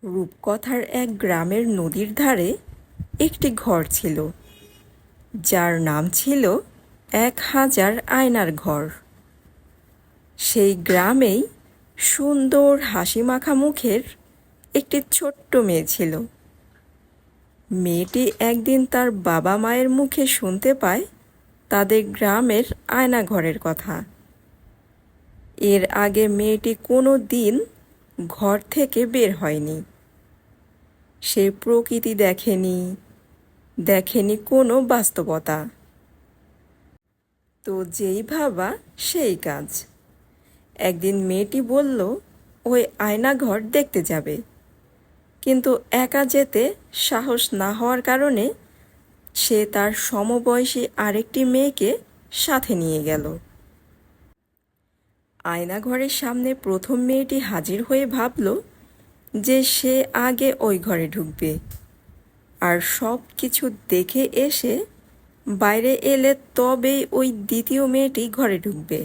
রূপকথার এক গ্রামের নদীর ধারে একটি ঘর ছিল, যার নাম ছিল ১,০০০ আয়নার ঘর। সেই গ্রামেই সুন্দর হাসিমাখা মুখের একটি ছোট্ট মেয়ে ছিল। মেয়েটি একদিন তার বাবা মায়ের মুখে শুনতে পায় তাদের গ্রামের আয়নাঘরের কথা। এর আগে মেয়েটি কোনো দিন ঘর থেকে বের হয়নি। সে প্রকৃতি দেখেনি কোনো বাস্তবতা। তো যেই ভাবা সেই কাজ। একদিন মেয়েটি বলল ওই আয়নাঘর দেখতে যাবে, কিন্তু একা যেতে সাহস না হওয়ার কারণে সে তার সমবয়সী আরেকটি মেয়েকে সাথে নিয়ে গেল। আয়নাঘরের সামনে প্রথম মেয়েটি হাজির হয়ে ভাবল যে সে আগে ওই ঘরে ঢুকবে, আর সব কিছু দেখে এসে বাইরে এলে তবেই ওই দ্বিতীয় মেয়েটি ঘরে ঢুকবে।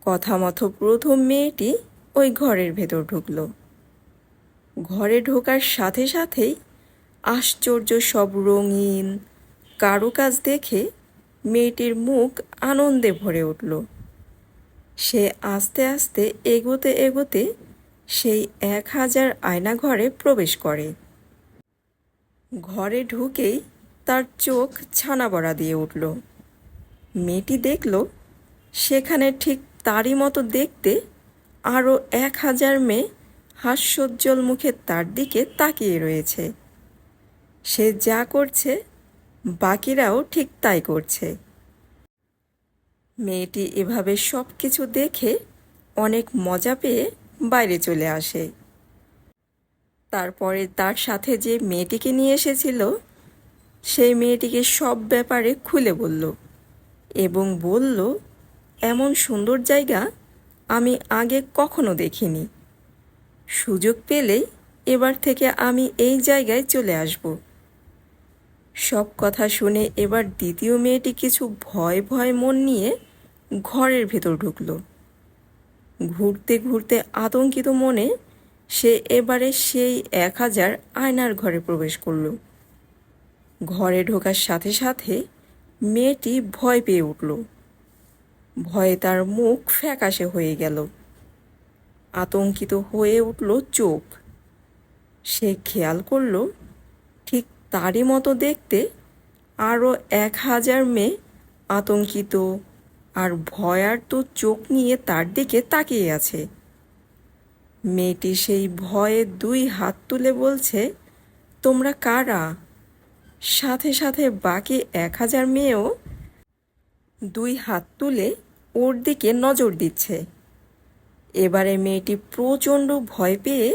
কথা মতো প্রথম মেয়েটি ওই ঘরের ভেতর ঢুকল। ঘরে ঢোকার সাথে সাথেই আশ্চর্য সব রঙিন কারুকাজ দেখে মেয়েটির মুখ আনন্দে ভরে উঠল। সে আস্তে আস্তে এগোতে সেই ১,০০০ আয়নাঘরে প্রবেশ করে। ঘরে ঢুকেই তার চোখ ছানা বড়া দিয়ে উঠল। মেয়েটি দেখল সেখানে ঠিক তারই মতো দেখতে আরও ১,০০০ মেয়ে হাস্যোজ্জ্বল মুখে তার দিকে তাকিয়ে রয়েছে। সে যা করছে বাকিরাও ঠিক তাই করছে। মেয়েটি এভাবে সব কিছু দেখে অনেক মজা পেয়ে বাইরে চলে আসে। তারপরে তার সাথে যে মেয়েটিকে নিয়ে এসেছিল সেই মেয়েটিকে সব ব্যাপারে খুলে বলল এবং বলল, এমন সুন্দর জায়গা আমি আগে কখনো দেখিনি। সুযোগ পেলেই এবার থেকে আমি এই জায়গায় চলে আসব। সব কথা শুনে এবার দ্বিতীয় মেয়েটি কিছু ভয় ভয় মন নিয়ে ঘরের ভেতর ঢুকল। ঘুরতে ঘুরতে আতঙ্কিত মনে সে এবারে সেই ১,০০০ আয়নার ঘরে প্রবেশ করল। ঘরে ঢোকার সাথে সাথে মেয়েটি ভয় পেয়ে উঠল। ভয়ে তার মুখ ফ্যাকাশে হয়ে গেল। আতঙ্কিত হয়ে উঠল চোখ। সে খেয়াল করল ঠিক তারই মতো দেখতে আরও ১,০০০ মেয়ে আতঙ্কিত আর ভয়ার্ত চোখ নিয়ে তার দিকে তাকিয়ে আছে। মেয়েটি সেই ভয়ে ২ হাত তুলে বলছে, তোমরা কারা? সাথে সাথে বাকি ১,০০০ মেয়েও ২ হাত তুলে ওর দিকে নজর দিচ্ছে। এবারে মেয়েটি প্রচণ্ড ভয় পেয়ে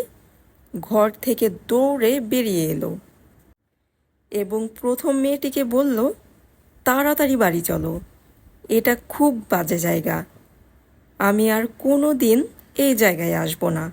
ঘর থেকে দৌড়ে বেরিয়ে এলো এবং প্রথম মেয়েটিকে বলল, তাড়াতাড়ি বাড়ি চলো, এটা খুব বাজে জায়গা, আমি আর কোনো দিন এই জায়গায় আসবো না।